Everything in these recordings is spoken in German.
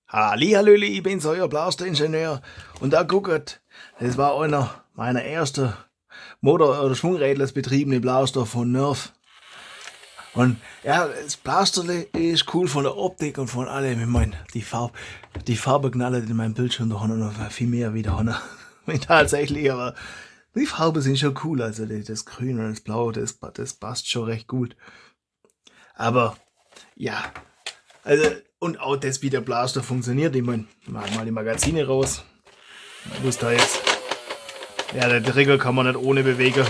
Hallihallöli, ich bin's, euer Blaster-Ingenieur. Und da guckt, das war einer meiner ersten Motor- oder Schwungrädles betriebene Blaster von Nerf. Und ja, das Blasterle ist cool von der Optik und von allem. Ich mein, die Farbe knallt in meinem Bildschirm doch noch viel mehr wie da tatsächlich, aber die Farben sind schon cool. Also das Grün und das Blau, das passt schon recht gut. Aber ja, also, und auch das, wie der Blaster funktioniert. Ich meine, mach mal die Magazine raus. Ich muss da jetzt. Ja, der Trigger kann man nicht ohne bewegen.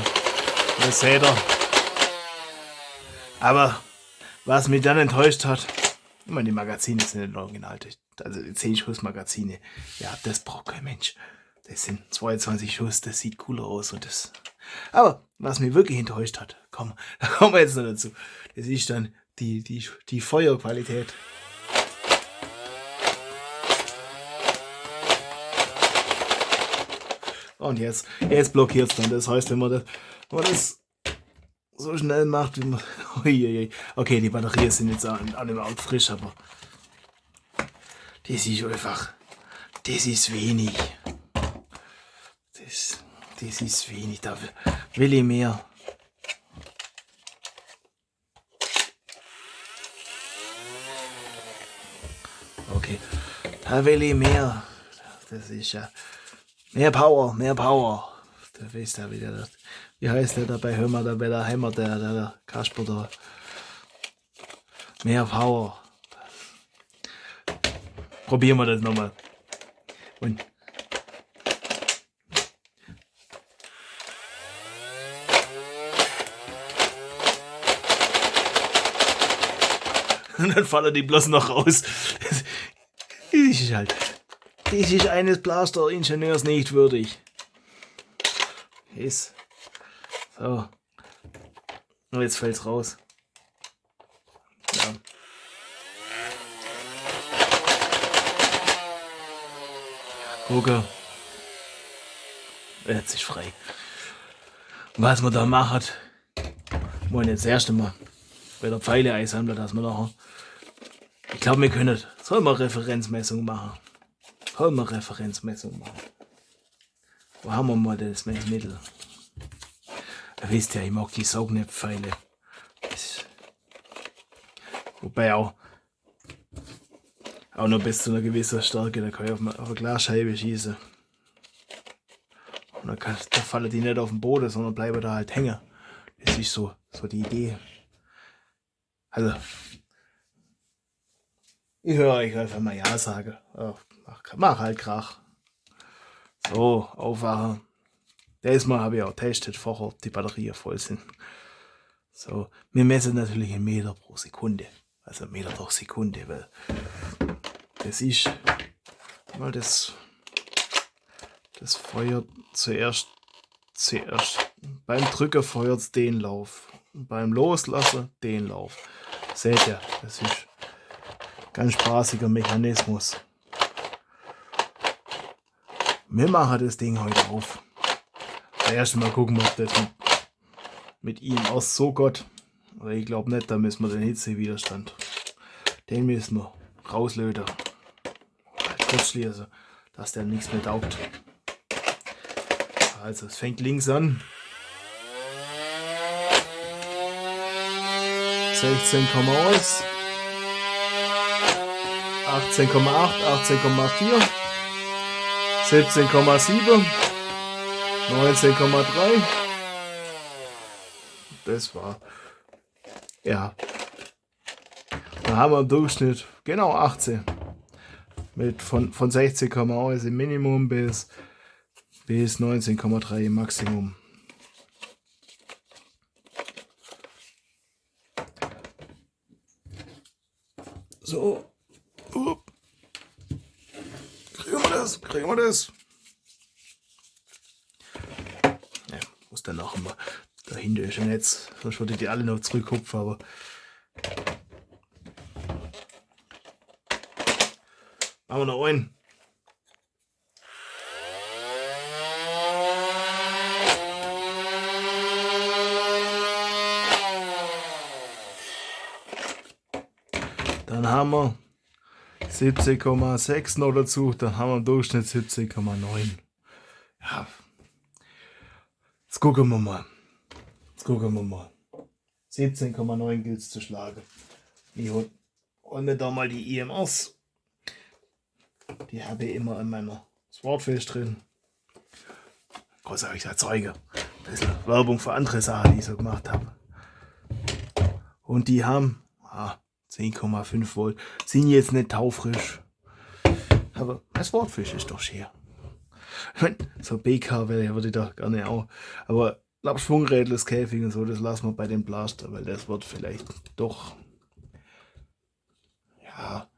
Das seht ihr. Aber was mich dann enttäuscht hat, ich meine, die Magazine sind nicht original. Also die 10 Schuss Magazine. Ja, das braucht kein Mensch. Das sind 22 Schuss, das sieht cooler aus und das. Aber was mich wirklich enttäuscht hat, komm, da kommen wir jetzt noch dazu. Das ist dann die Feuerqualität. Und jetzt blockiert es dann. Das heißt, wenn man das so schnell macht, wie man. Uiuiui. Okay, die Batterien sind jetzt auch nicht mehr frisch, aber das ist einfach. Das ist wenig. Das ist wenig. Da will ich mehr. Okay, da will ich mehr. Das ist ja. Mehr Power, mehr Power. Da weißt du wieder das. Wie heißt der da bei Hömer, da bei der Heimat, der Kasper da. Mehr Power. Probieren wir das nochmal. Und dann fallen die bloß noch raus. Das ist halt. Das ist eines Blaster-Ingenieurs nicht würdig. Ist. So. Und jetzt fällt's raus. Ja. Gucke. Jetzt ist frei. Was man da macht. Wollen jetzt das erste Mal bei der Pfeile einsammeln, dass wir nachher. Ich glaube, wir können. Sollen wir Referenzmessung machen? Sollen wir Referenzmessung machen? Wo haben wir mal das Messmittel? Ihr wisst ja, ich mag die Saugnäpfpfeile. Wobei auch nur bis zu einer gewissen Stärke, da kann ich auf eine Glasscheibe schießen. Und da fallen die nicht auf den Boden, sondern bleiben da halt hängen. Das ist so die Idee. Also, ich höre euch einfach mal Ja sagen. Mach halt Krach. So, aufwachen. Das Mal habe ich auch getestet, vorher, ob die Batterien voll sind. So, wir messen natürlich in Meter pro Sekunde. Also Meter pro Sekunde, weil das ist mal das feuert zuerst. Beim Drücken feuert es den Lauf. Und beim Loslassen den Lauf. Seht ihr, das ist ein ganz spaßiger Mechanismus. Wir machen das Ding heute auf. Erst mal gucken, ob das mit ihm aus so Gott. Aber ich glaube nicht, da müssen wir den Hitzewiderstand. Den müssen wir rauslöten. Kurzschließen, dass der nichts mehr taugt. Also es fängt links an. 16,1. 18,8, 18,4. 17,7. 19,3. Das war. Ja. Da haben wir im Durchschnitt genau 18. Mit von 16,1 im Minimum bis 19,3 im Maximum. So. Kriegen wir das? Ja, muss dann auch immer. Dahinter ist ein Netz, sonst würde die alle noch zurückhupfen, aber. Machen wir noch einen. Dann haben wir 17,6 noch dazu, dann haben wir im Durchschnitt 17,9. Ja, jetzt gucken wir mal. 17,9 gilt es zu schlagen. Ich hole mir da mal die EMRs. Die habe ich immer in meiner Swordfish drin. Großartig erzeuge. Ein bisschen Werbung für andere Sachen, die ich so gemacht habe. Und die haben 10,5 Volt. Sind jetzt nicht taufrisch. Aber das Swordfish ist doch schön. Ich mein, so BK würde ich da gerne auch. Aber Schwungrädles, Käfig und so, das lassen wir bei dem Blaster, weil das wird vielleicht doch. Ja.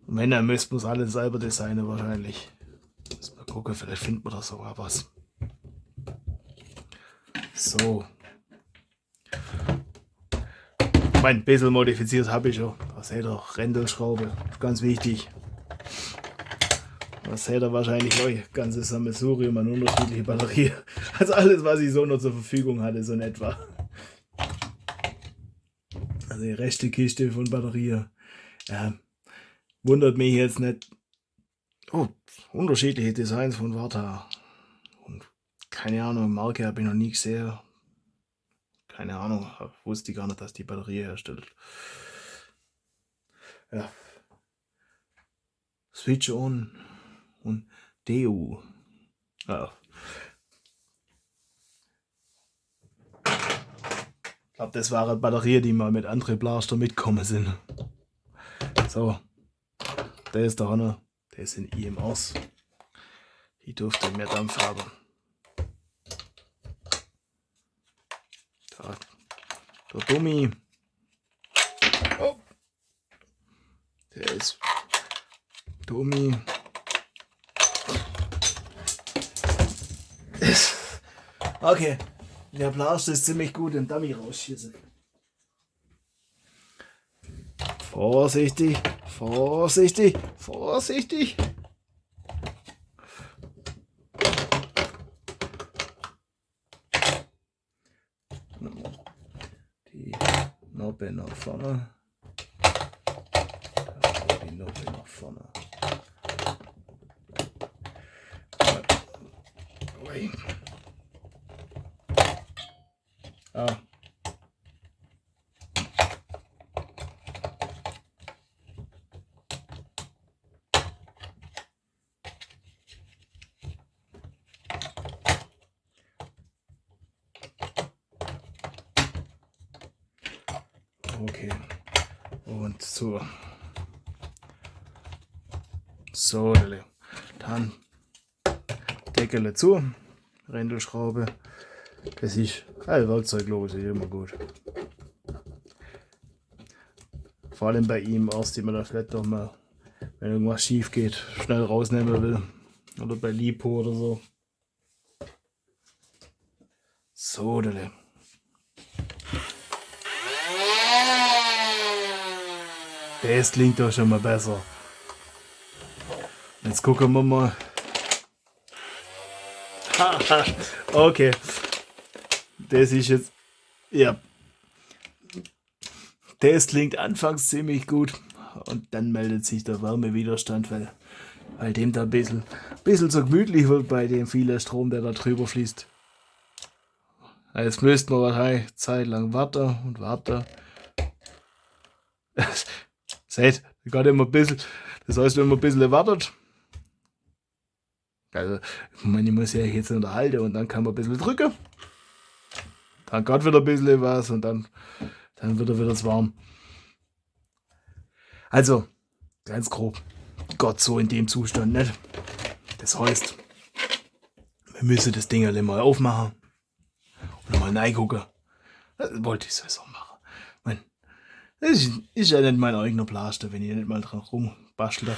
Wenn, dann müssten wir es alle selber designen wahrscheinlich. Müssen wir gucken, vielleicht finden wir da sogar was. So. Ein bisschen modifiziert habe ich schon. Da seht ihr Rändelschraube, ganz wichtig. Das seht ihr wahrscheinlich euch. Ganzes Sammelsurium an unterschiedliche Batterien. Also alles, was ich so noch zur Verfügung hatte, so in etwa. Also die rechte Kiste von Batterien. Ja, wundert mich jetzt nicht. Oh, unterschiedliche Designs von Varta. Und keine Ahnung, Marke habe ich noch nie gesehen. Keine Ahnung, wusste ich gar nicht, dass die Batterie herstellt. Ja. Switch on und DU. Ja. Ich glaube, das waren Batterien, die mal mit anderen Blaster mitgekommen sind. So, der ist da noch. Der sind EMRs. Die durfte mehr Dampf haben. Da, der Dummy. Oh. Der ist Dummy. Okay, der Blaster ist ziemlich gut im Dummy rausschießen. Vorsichtig, vorsichtig, vorsichtig. Die Noppe nach vorne. Die Noppe nach vorne. Ah. Okay. Und so. So, dann Deckel zu, Rändelschraube. Das ist werkzeuglos, ist immer gut. Vor allem bei ihm erst, die man da vielleicht doch mal, wenn irgendwas schief geht, schnell rausnehmen will. Oder bei Lipo oder so. So, Dele. Das klingt doch schon mal besser. Jetzt gucken wir mal. Okay. Das ist jetzt. Ja. Das klingt anfangs ziemlich gut. Und dann meldet sich der Wärmewiderstand, weil dem da ein bisschen so gemütlich wird bei dem vielen Strom, der da drüber fließt. Jetzt müssten wir wahrscheinlich Zeit lang warten und warten. Seht, gerade immer ein bisschen. Das heißt, wenn man ein bisschen wartet. Also, ich meine, ich muss ja jetzt unterhalten und dann kann man ein bisschen drücken. Dann geht wieder ein bisschen was und dann wird er wieder warm. Also, ganz grob. Gott, so in dem Zustand nicht. Das heißt, wir müssen das Ding halt mal aufmachen und mal reingucken. Das wollte ich sowieso machen. Ich meine, das ist ja nicht mein eigener Blaster, wenn ich nicht mal dran rumbastle.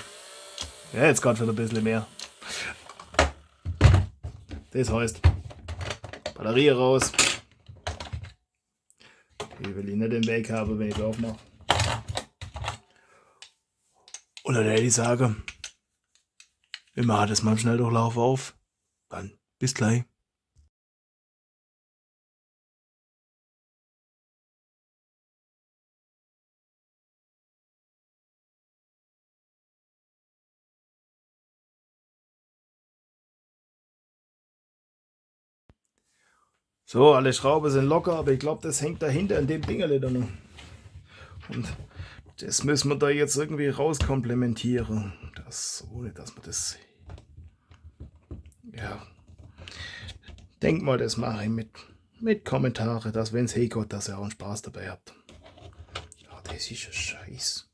Ja, jetzt geht wieder ein bisschen mehr. Das heißt, Batterie raus. Die will ich nicht im Weg haben, wenn ich aufmache. Und dann hätte ich sagen, wir machen das mal im Schnelldurchlauf auf. Dann bis gleich. So, alle Schrauben sind locker, aber ich glaube, das hängt dahinter in dem Dingerle da noch. Und das müssen wir da jetzt irgendwie rauskomplementieren. Ohne dass wir das... Ja. Denk mal, das mache ich mit Kommentare, dass wenn es hingeht, dass ihr auch einen Spaß dabei habt. Ja, das ist ein Scheiß.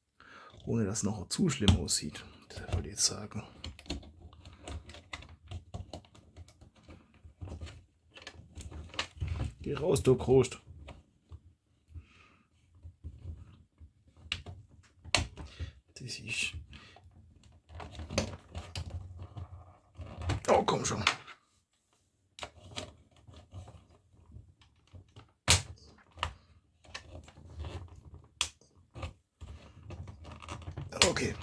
Ohne dass es noch zu schlimm aussieht. Das wollte ich jetzt sagen. Geh raus, du Krost. Das ist... Oh, komm schon. Okay.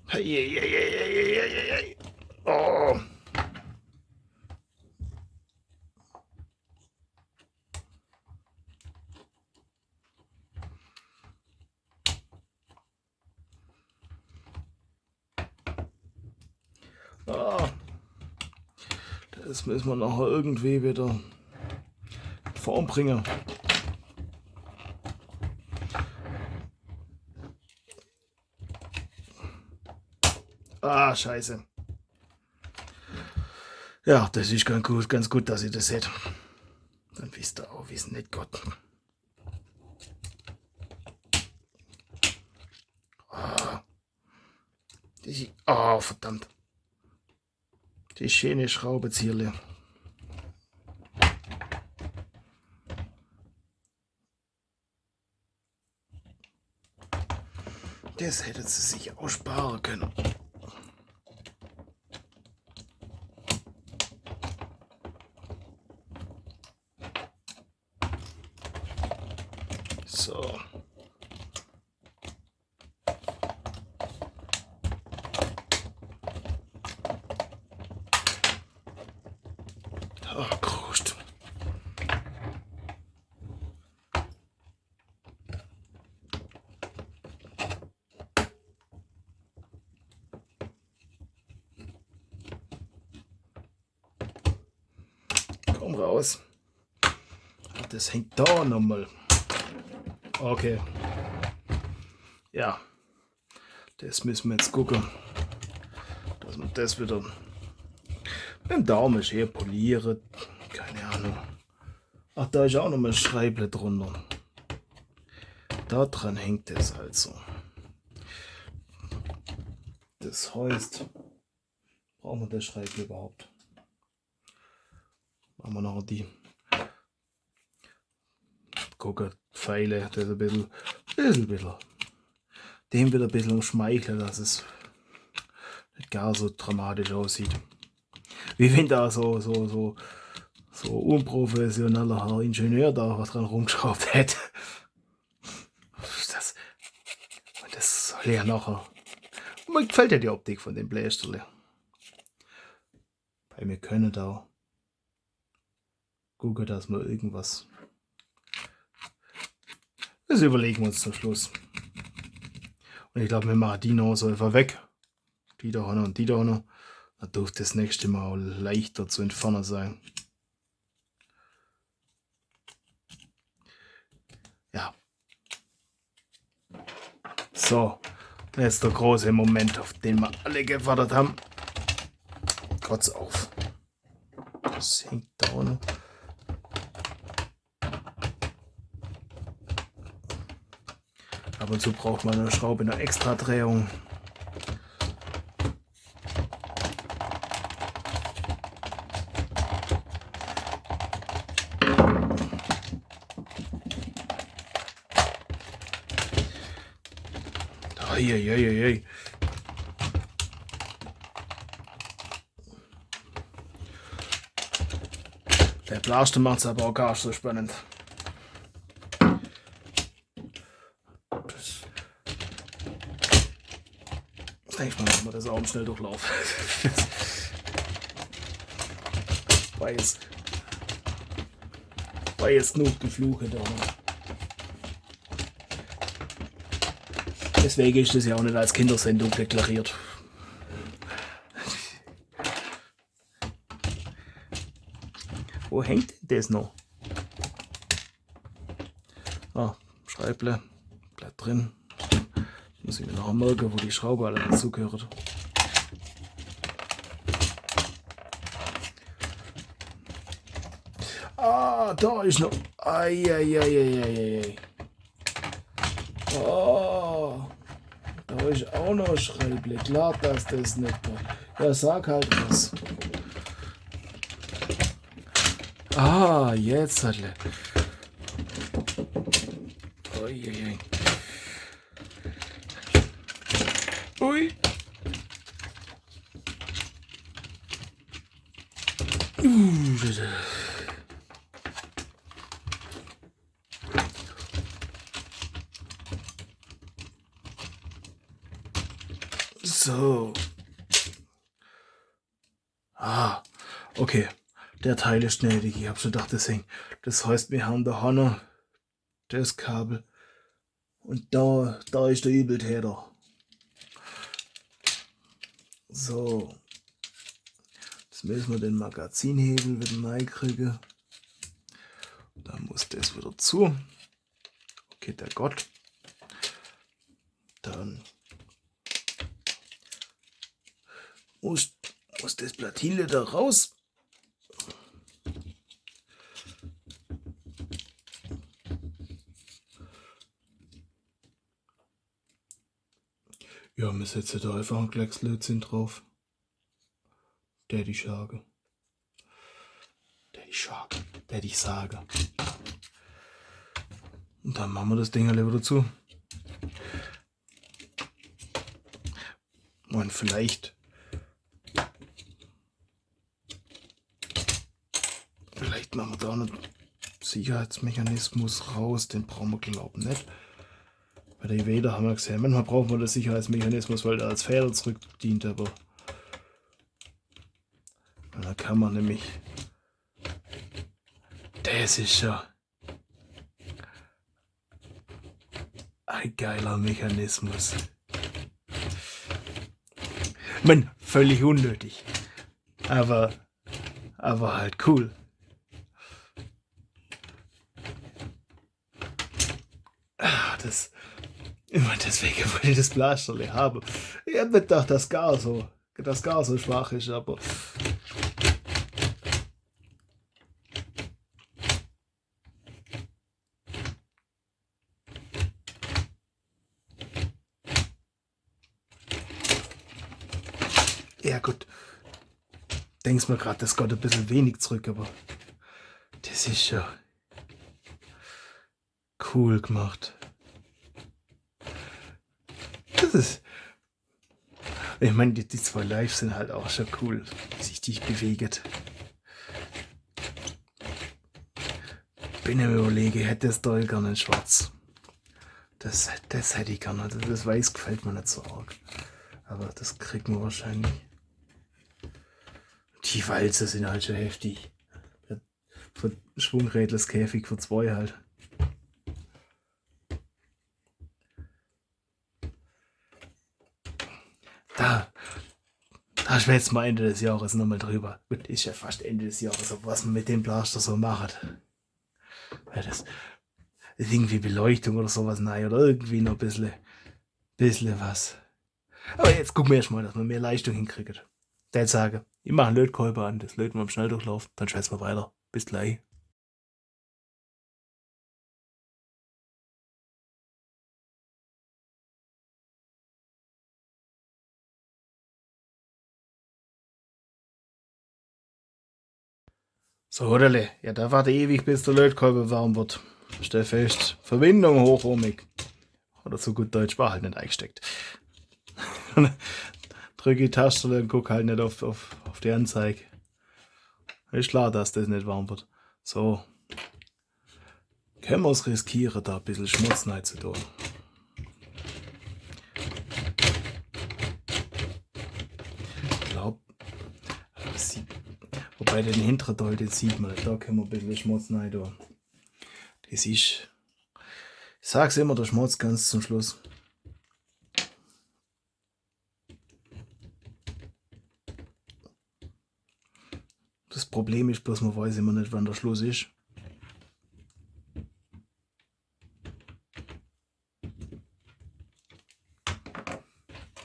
Hey. Oh. Ah. Das müssen wir nachher irgendwie wieder in Form bringen. Ah, scheiße. Ja, das ist ganz gut, dass ihr das seht. Dann wisst ihr auch, wie es nicht geht. Oh, verdammt. Die schöne Schraubenzieherle. Das hätte sie sich auch sparen können. So. Oh, Krust. Komm raus. Das hängt da nochmal. Okay. Ja. Das müssen wir jetzt gucken. Dass man das wieder mit dem Daumen schön poliert. Keine Ahnung. Ach, da ist auch noch mal ein Schreible drunter. Da dran hängt es also. Das heißt, brauchen wir das Schreible überhaupt? Machen wir noch die gucken, Pfeile, das ein bisschen. Dem wird ein bisschen schmeicheln, dass es nicht gar so dramatisch aussieht. Wie wenn da so unprofessioneller Herr Ingenieur da was dran rumgeschraubt hätte. Das soll ja nachher. Mir gefällt ja die Optik von dem Blästerle. Weil wir können da gucken, dass wir irgendwas. Das überlegen wir uns zum Schluss. Und ich glaube, wir machen die noch so einfach weg. Die da noch und die da noch. Dann dürfte das nächste Mal leichter zu entfernen sein. Ja. So, jetzt der große Moment, auf den wir alle gewartet haben. Kotz auf. Das hängt da noch. Ab und zu braucht man eine Schraube in der Extradrehung. Eieieiei. Der Blaster macht es aber auch gar nicht so spannend. Das denke ich mal, machen wir das auch schnell durchlaufen. war jetzt nur Gefluche da. Deswegen ist das ja auch nicht als Kindersendung deklariert. Wo hängt denn das noch? Ah, Schreible, bleibt drin. Muss ich mir noch merken, wo die Schraube alle dazugehört. Ah, da ist noch. Eieieiei. Oh, da ist auch noch ein Schreible. Klar, dass das nicht da. Ja, sag halt was. Ah, jetzt hat er. Eieiei. Ui. So. Ah, okay. Der Teil ist gnädig. Ich hab schon gedacht, das heißt, wir haben da noch das Kabel. Und da ist der Übeltäter. So. Jetzt müssen wir den Magazinhebel wieder reinkriegen. Dann muss das wieder zu. Okay, der Gott. Dann muss das Platinle da raus. Ja, wir setzen da einfach ein Klecks Lötzinn drauf. Der ich sage. Der ich sage. Und dann machen wir das Ding alle wieder zu. Und vielleicht machen wir da einen Sicherheitsmechanismus raus. Den brauchen wir, glaube ich, nicht. Bei der Evada haben wir gesehen, manchmal brauchen wir den Sicherheitsmechanismus, weil der als Feder zurück dient, aber da kann man nämlich, das ist ja ein geiler Mechanismus. Man, völlig unnötig, aber halt cool. Deswegen wollte ich das Blasterle haben. Ich hab nicht gedacht, dass gar so schwach ist, aber ja gut. Denkst mir gerade, das geht ein bisschen wenig zurück, aber das ist ja cool gemacht. Ich meine, die zwei Lives sind halt auch schon cool, wie sich die bewegen. Bin ich mir überlege, ich hätte das Teil gerne in schwarz. Das hätte ich gerne. Das Weiß gefällt mir nicht so arg. Aber das kriegt man wahrscheinlich. Die Walze sind halt schon heftig. Für Schwungrädles Käfig für 2 halt. Da schwätzt man Ende des Jahres nochmal drüber. Gut, ist ja fast Ende des Jahres, was man mit dem Blaster so macht. Weil das ist irgendwie Beleuchtung oder sowas, nein, oder irgendwie noch ein bisschen was. Aber jetzt gucken wir erstmal, dass wir mehr Leistung hinkriegen. Der jetzt sagen, ich mache einen Lötkolber an, das löten wir im Schnelldurchlauf, dann schwätzen wir weiter. Bis gleich. So, Hoderle, ja, da warte ewig, bis der Lötkolber warm wird. Stell fest, Verbindung hochohmig. Oder so gut Deutsch war halt nicht eingesteckt. Drücke die Taste und guck halt nicht auf die Anzeige. Ist klar, dass das nicht warm wird. So. Können wir es riskieren, da ein bisschen Schmutz rein zu tun. Ich glaube, wobei den hinteren Teil, den sieht man nicht. Da können wir ein bisschen Schmutz rein tun. Das ist, ich sag's immer, der Schmutz ganz zum Schluss. Problem ist bloß, man weiß immer nicht, wann der Schluss ist.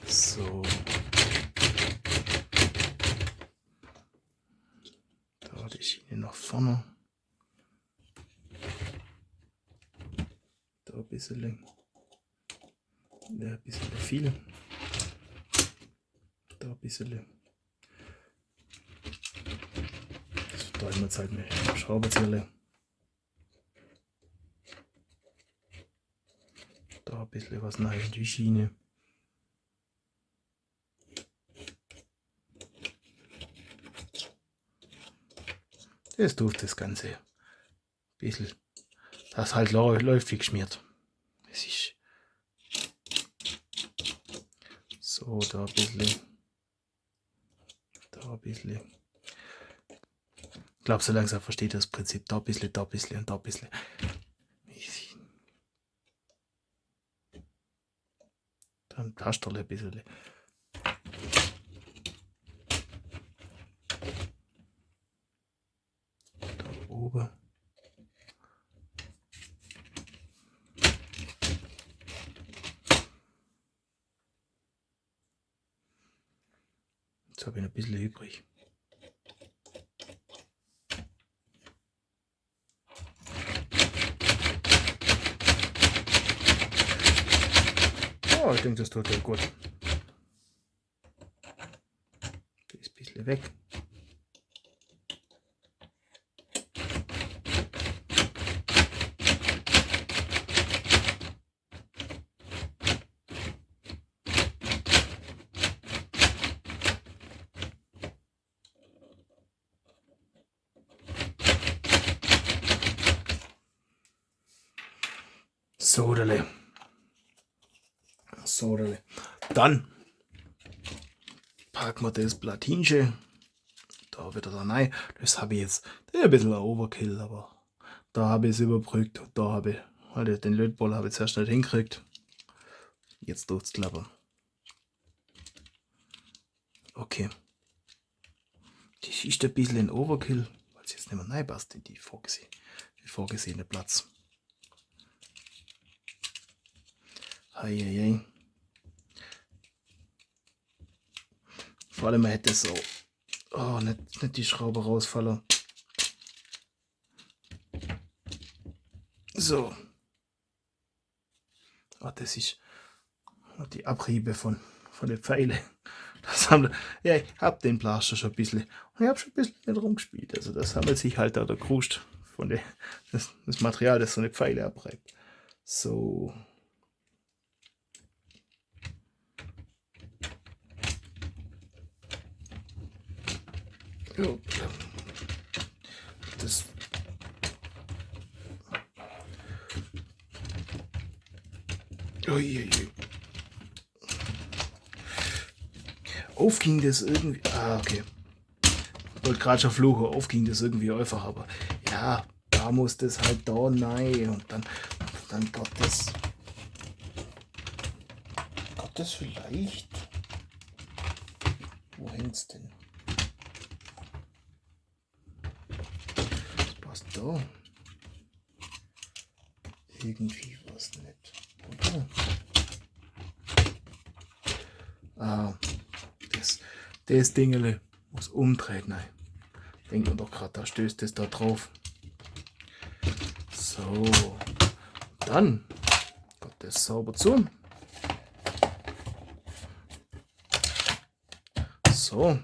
So. Da die Schiene nach vorne. Da ein bisschen. Ja, ein bisschen viel. Da ein bisschen. Das verteilen wir jetzt halt mit dem Schraubenzieher. Da ein bisschen was rein in die Schiene. Das tut das Ganze ein bisschen. Das halt läuft wie geschmiert. Das ist so, da ein bisschen. Da ein bisschen. Ich glaube, so langsam versteht das Prinzip. Da ein bisschen und da ein bisschen. Dann Tasterle ein bisschen. Da oben. Jetzt habe ich noch ein bisschen übrig. Oh, ich denke, das tut ja gut. Das ist ein bisschen weg. Sodele. Dann packen wir das Platinchen da wieder da rein. Das habe ich jetzt ein bisschen ein Overkill, aber da habe ich es überbrückt und da habe ich halt den Lötball habe ich zuerst nicht hingekriegt. Jetzt tut es klappern. Okay. Das ist ein bisschen ein Overkill, weil es jetzt nicht mehr reinpasst in die vorgesehene Platz. Eieiei. Vor allem man hätte so nicht die Schraube rausfallen. So. Das ist die Abriebe von den Pfeilen. Ja, ich habe den Blaster schon ein bisschen. Und ich habe schon ein bisschen mit rumgespielt. Also das sammelt sich halt da der Krust von das Material, das so eine Pfeile abreibt. So. Ja. Das Uiuiui. Aufging das irgendwie. Okay. Ich wollte gerade schon fluchen, aufging das irgendwie einfach, aber ja, da muss das halt da rein und dann Gott das vielleicht. Wo hängt's denn? Das passt da. Irgendwie was nicht. Oder? Das Dingele muss umdrehen. Nein. Denkt man doch gerade, da stößt es da drauf. So. Dann kommt das sauber zu. So.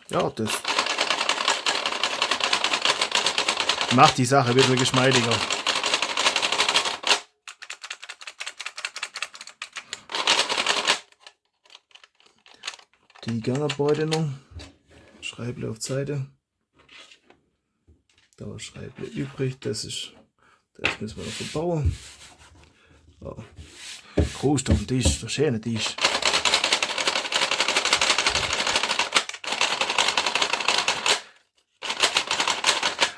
Ja, das macht die Sache wieder geschmeidiger. Die Gangerbeute noch. Schreible auf die Seite. Da war Schreible übrig. Das müssen wir noch verbauen. Ja. Krust auf dem Tisch, der schöne Tisch.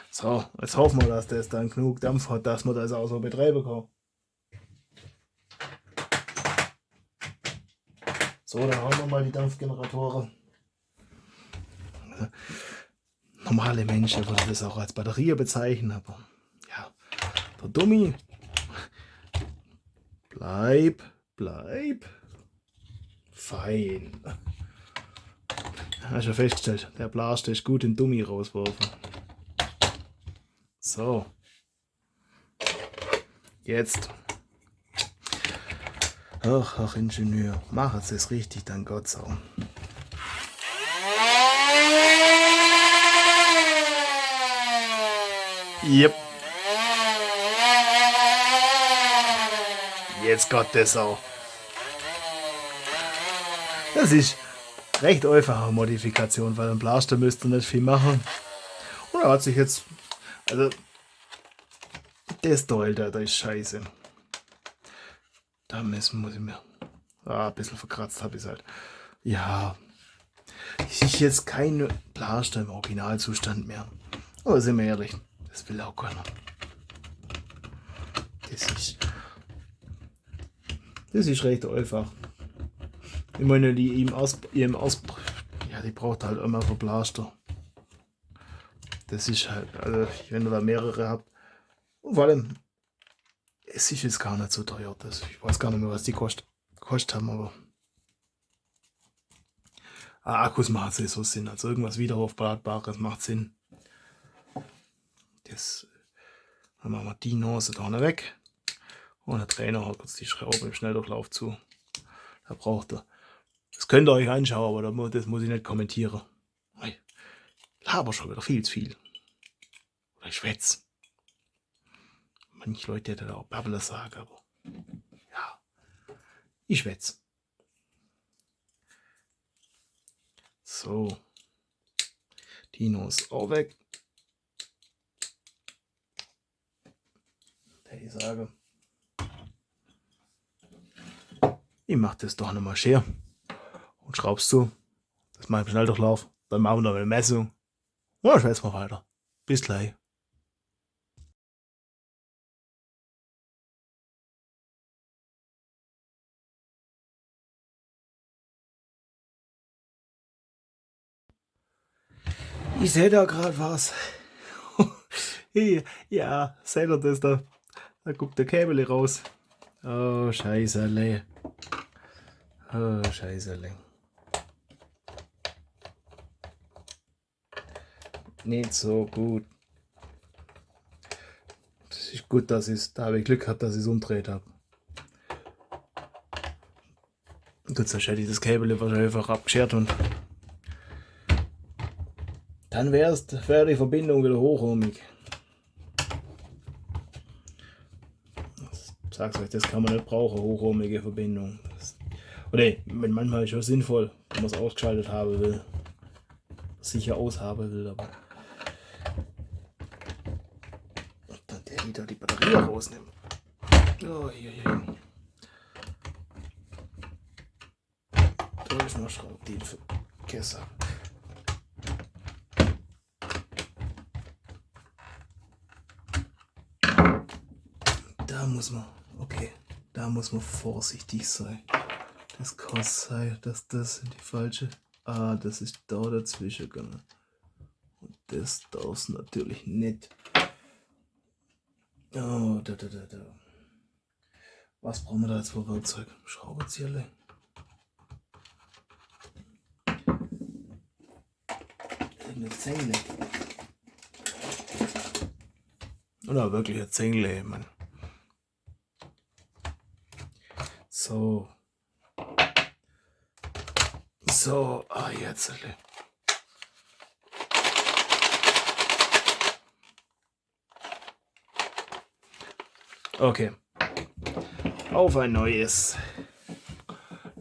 So, jetzt hoffen wir, dass das dann genug Dampf hat, dass man das auch so betreiben kann. So, da haben wir mal die Dampfgeneratoren. Normale Menschen würden das auch als Batterie bezeichnen, aber ja, der Dummi. Bleib. Fein. Hast du festgestellt, der Blaster ist gut in Dummi rauswerfen. So. Jetzt. Ach, Ingenieur, mach es jetzt richtig, dann Gott sei Dank. Yep. Jetzt Gott das auch. Das ist recht einfache Modifikation, weil ein Blaster müsste nicht viel machen. Und er hat sich jetzt, also das Teil da ist scheiße. Da muss ich mir ein bisschen verkratzt habe ich halt. Ja, es ist jetzt kein Blaster im Originalzustand mehr. Aber sind wir ehrlich, das will auch keiner. Das ist recht einfach. Ich meine, die braucht halt immer für Blaster. Das ist halt, also wenn ihr da mehrere habt, und vor allem, es ist jetzt gar nicht so teuer. Ich weiß gar nicht mehr, was die kostet haben, aber Akkus macht so Sinn. Also irgendwas Wiederaufladbares macht Sinn. Dann machen wir die Nase da weg. Und der Trainer hat kurz die Schraube im Schnelldurchlauf zu. Da braucht er. Das könnt ihr euch anschauen, aber das muss ich nicht kommentieren. Ich laber schon wieder viel zu viel. Oder ich schwätze. Manche Leute hätten da auch Babbler sagen, aber ja, ich schwätze. So. Dino ist auch weg. Ich sage, ich mache das doch nochmal schön und schraub's zu. Das mache ich im Schnelldurchlauf. Dann machen wir noch eine Messung. Und dann schwätzen wir weiter. Bis gleich. Ich sehe da gerade was. Ja, seht ihr das da? Da guckt der Käbel raus. Oh, Scheißerle. Oh, Scheißerle. Nicht so gut. Das ist gut, da habe ich Glück gehabt, dass ich es umdreht habe. Gut, sonst hätte ich das Käbel wahrscheinlich einfach abgeschert und dann wäre die Verbindung wieder hochohmig. Ich sag's euch, das kann man nicht brauchen, hochohmige Verbindung. Oder manchmal ist es schon sinnvoll, wenn man es ausgeschaltet haben will. Sicher aushaben will, aber und dann der wieder die Batterie rausnimmt. Oh, hier. Da ist noch Schraubdienst für Kessel. Da muss man vorsichtig sein. Das kann sein, dass das die falsche. Das ist da dazwischen gegangen. Und das darf es natürlich nicht. Oh, da. Was brauchen wir da jetzt für Werkzeug? Schraubenzieher. Eine Zähle. Oder wirklich eine Zähle, Mann. So, jetzt. Okay. Auf ein neues.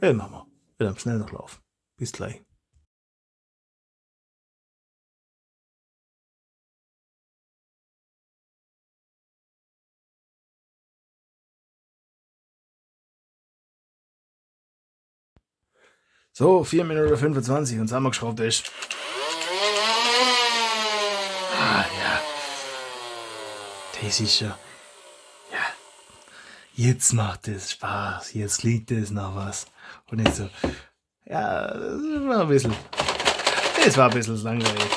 Ja, machen wir. Wieder am Schnelldurchlauf. Bis gleich. So, 4 Minuten 25 und zusammengeschraubt ist. Ja. Das ist ja. Ja. Jetzt macht es Spaß. Jetzt liegt es nach was. Und nicht so. Ja, das war ein bisschen langweilig.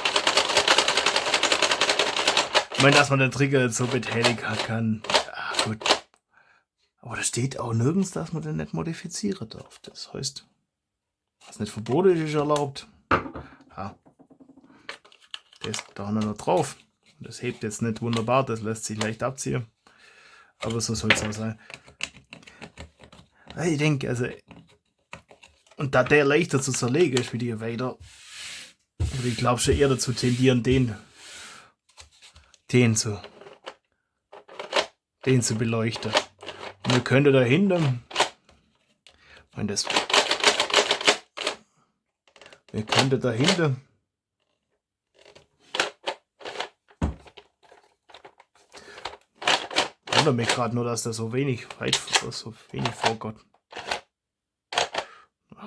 Ich meine, dass man den Trigger jetzt so betätigen kann. Ja, gut. Aber da steht auch nirgends, dass man den nicht modifizieren darf. Das heißt, was nicht verboten ist, ist erlaubt. Ja. Das da noch drauf. Das hebt jetzt nicht wunderbar, das lässt sich leicht abziehen. Aber so soll es auch sein. Ich denke, also, und da der leichter zu zerlegen ist wie die weiter, würde ich glaube schon eher dazu tendieren, den zu beleuchten. Und wir könnten dahinter, wundert mich gerade nur, dass da so wenig vorkommt.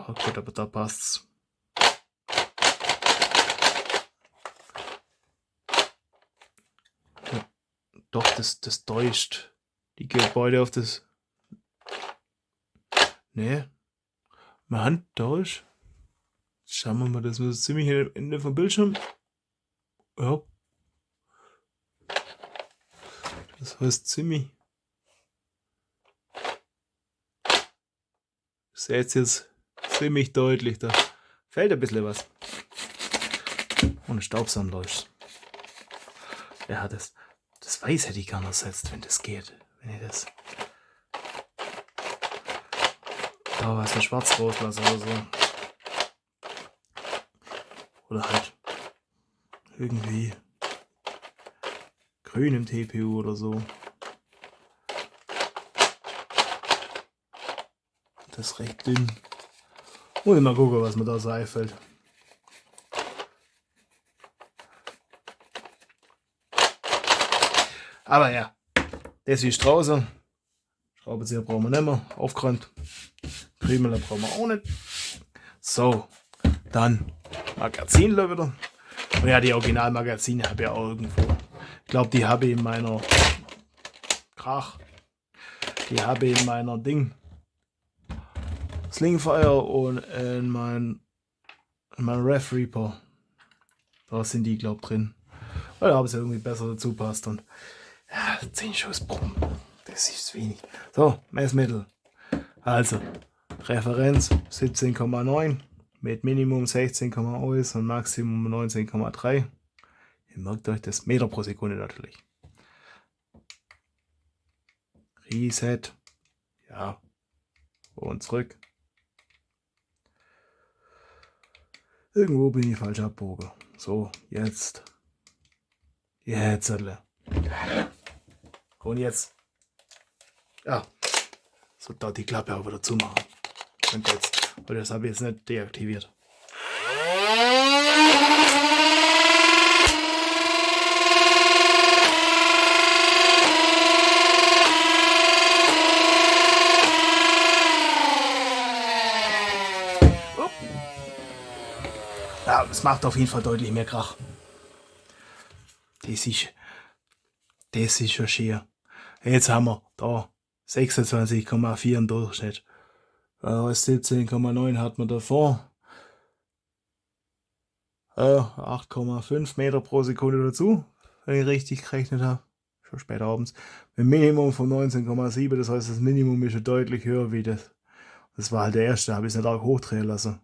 Oh gut, aber da passt's. Ja, doch, das täuscht. Die Gebäude auf das. Ne, meine Hand täuscht. Schauen wir mal, das ist ziemlich am Ende vom Bildschirm. Ja. Das heißt ziemlich. Ich sehe jetzt ziemlich deutlich, da fällt ein bisschen was. Und ein Staubsammler ist. Ja, das Weiß hätte ich gerne ersetzt, wenn das geht. Wenn ich das. Da was ein Schwarz rauslasse oder so. Oder halt irgendwie grün im TPU oder so. Das ist recht dünn. Und mal gucken, was mir da so einfällt. Aber ja, das ist draußen. Schraubenzieher brauchen wir nicht mehr. Aufgeräumt. Krümel brauchen wir auch nicht. So, dann Magazinle wieder. Und ja, die Originalmagazine habe ich auch irgendwo. Ich glaube, die habe ich in meiner Die habe ich in meiner Slingfire und in mein Ref Reaper. Da sind die, glaube ich, drin. Weil da habe ich irgendwie besser dazu passt. Und ja, 10 Schuss Brumm. Das ist wenig. So, Messmittel. Also, Referenz 17,9 mit Minimum 16,1 und Maximum 19,3. Ihr merkt euch das Meter pro Sekunde natürlich. Reset. Ja. Und zurück. Irgendwo bin ich falsch abgebogen. So, jetzt. Jetzt, und jetzt. Ja. So, da die Klappe auch wieder zumachen. Und jetzt. Weil das habe ich jetzt nicht deaktiviert. Ja, es macht auf jeden Fall deutlich mehr Krach. Das ist schon schier. Jetzt haben wir da 26,4 im Durchschnitt. 17,9 hat man davor. 8,5 Meter pro Sekunde dazu, wenn ich richtig gerechnet habe. Schon spät abends. Mit Minimum von 19,7, das heißt, das Minimum ist schon deutlich höher wie das. Das war halt der erste, da habe ich es nicht auch hochdrehen lassen.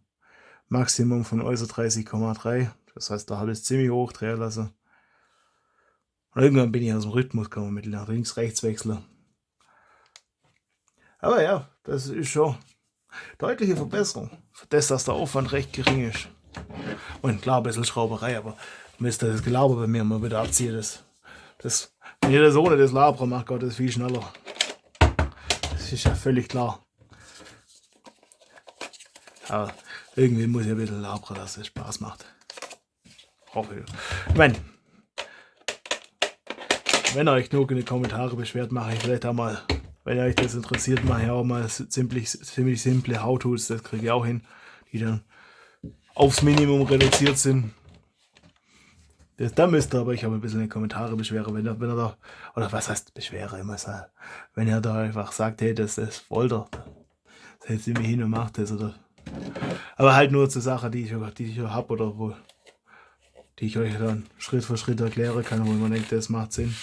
Maximum von äußer 30,3, das heißt, da habe ich es ziemlich hochdrehen lassen. Und irgendwann bin ich aus dem Rhythmus gekommen mit nach links, rechts wechseln. Aber ja, das ist schon deutliche Verbesserung. Für das, dass der Aufwand recht gering ist. Und klar, ein bisschen Schrauberei, aber müsst ihr das Gelaber bei mir mal wieder abziehen. Wenn ihr das ohne das Labra macht, geht das viel schneller. Das ist ja völlig klar. Aber irgendwie muss ich ein bisschen Labra, dass es Spaß macht. Hoffe ich. Ich meine, wenn ihr euch genug in die Kommentare beschwert, mache ich vielleicht auch mal, wenn euch das interessiert, mache ich auch mal ziemlich simple How-Tos, das kriege ich auch hin, die dann aufs Minimum reduziert sind. Da müsst ihr aber ich habe ein bisschen in die Kommentare beschweren, wenn ihr da, oder was heißt Beschwere, immer sagen, wenn ihr da einfach sagt, hey, das wollt ihr, setzt ihr mich hin und macht das, oder Aber halt nur zur Sache, die ich habe oder wo, die ich euch dann Schritt für Schritt erklären kann, wo man denkt, das macht Sinn.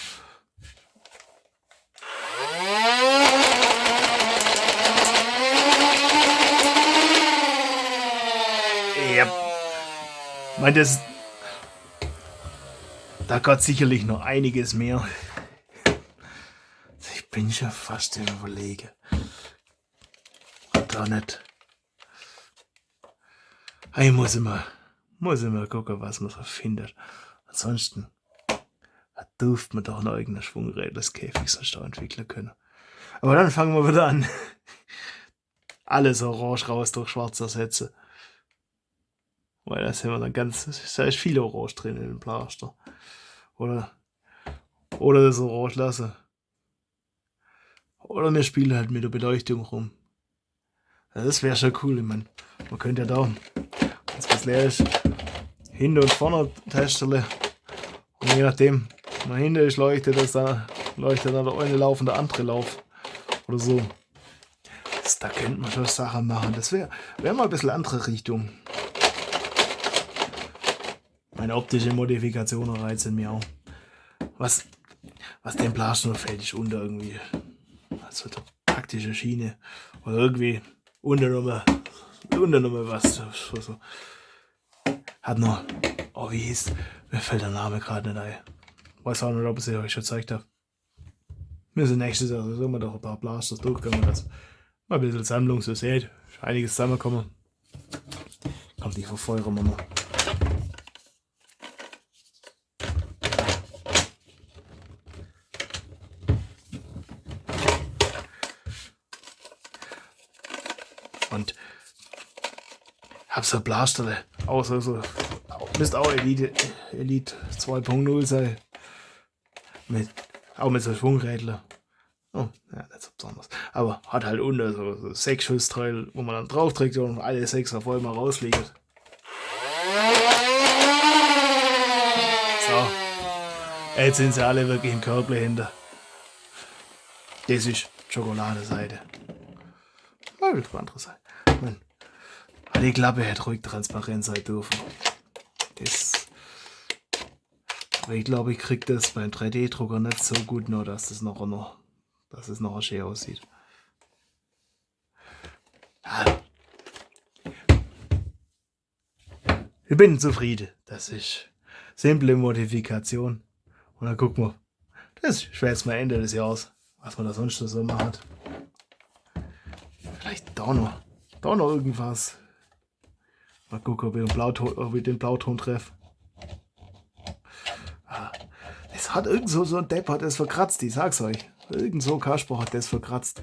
Ja, ich meine, da geht sicherlich noch einiges mehr. Ich bin schon fast im Überlegen. Da nicht. Ich muss immer gucken, was man so findet. Ansonsten dürfte man doch ein eigenes Schwungrädlerskäfig sonst auch entwickeln können. Aber dann fangen wir wieder an. Alles orange raus durch schwarz ersetzen. Weil da sind wir dann da ist viel Orange drin in dem Plaster. Oder das Orange lassen. Oder wir spielen halt mit der Beleuchtung rum. Das wäre schon cool, ich meine. Man könnte ja da, wenn es was leer ist, hinten und vorne testen. Und je nachdem, wenn man hinten ist, leuchtet dann der eine Lauf und der andere Lauf. Oder so. Da könnte man schon Sachen machen. Das wäre mal ein bisschen andere Richtung. Meine optische Modifikationen reizen mir auch. Was dem Plaster noch fällt, ist unter irgendwie. Also der praktische Schiene. Oder irgendwie unter nochmal was. So. Hat noch. Oh, wie hieß. Mir fällt der Name gerade nicht ein. Weiß auch nicht, ob ich es euch schon gezeigt habe. Wir sind nächstes Jahr, so wir doch ein paar Blasters durchgegangen. Das mal ein bisschen Sammlung, so seht. Ist einiges zusammengekommen. Kommt nicht von Feuer, Mama. Und hab so ein Blasterle. Müsste auch Elite 2.0 sein. Auch mit so Schwungrädler. Oh, ja, nicht so besonders. Aber hat halt unten so 6 Schussteil, wo man dann drauf trägt und alle 6 auf einmal rausliegen. So. Jetzt sind sie alle wirklich im Körper hinter. Das ist Schokoladenseite. Mal die andere Seite. Die Klappe hätte ruhig transparent sein dürfen. Aber ich glaube, ich kriege das beim 3D-Drucker nicht so gut noch, dass es noch schön aussieht. Ich bin zufrieden. Das ist simple Modifikation. Und dann gucken wir. Das ist jetzt mal Ende des Jahres, was man da sonst so macht. Vielleicht da noch irgendwas. Mal gucken, ob ich den Blauton treffe. Es hat irgend so ein Depp hat das verkratzt, ich sag's euch. Irgend so Kasper hat das verkratzt.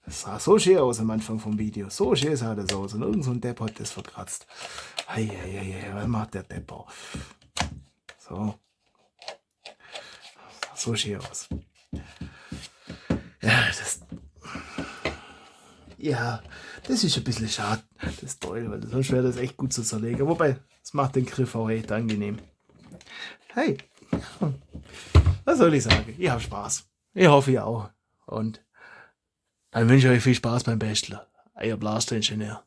Das sah so schön aus am Anfang vom Video. So schön sah das aus. Und irgend so ein Depp hat das verkratzt. Eieiei, was macht der Depp auch? So. So schön aus. Das ist ein bisschen schade. Das ist toll, weil sonst wäre das echt gut zu zerlegen. Wobei, es macht den Griff auch echt angenehm. Hey, was soll ich sagen? Ich habe Spaß. Ich hoffe, ihr auch. Und dann wünsche ich euch viel Spaß beim Basteln. Euer Blaster-Ingenieur.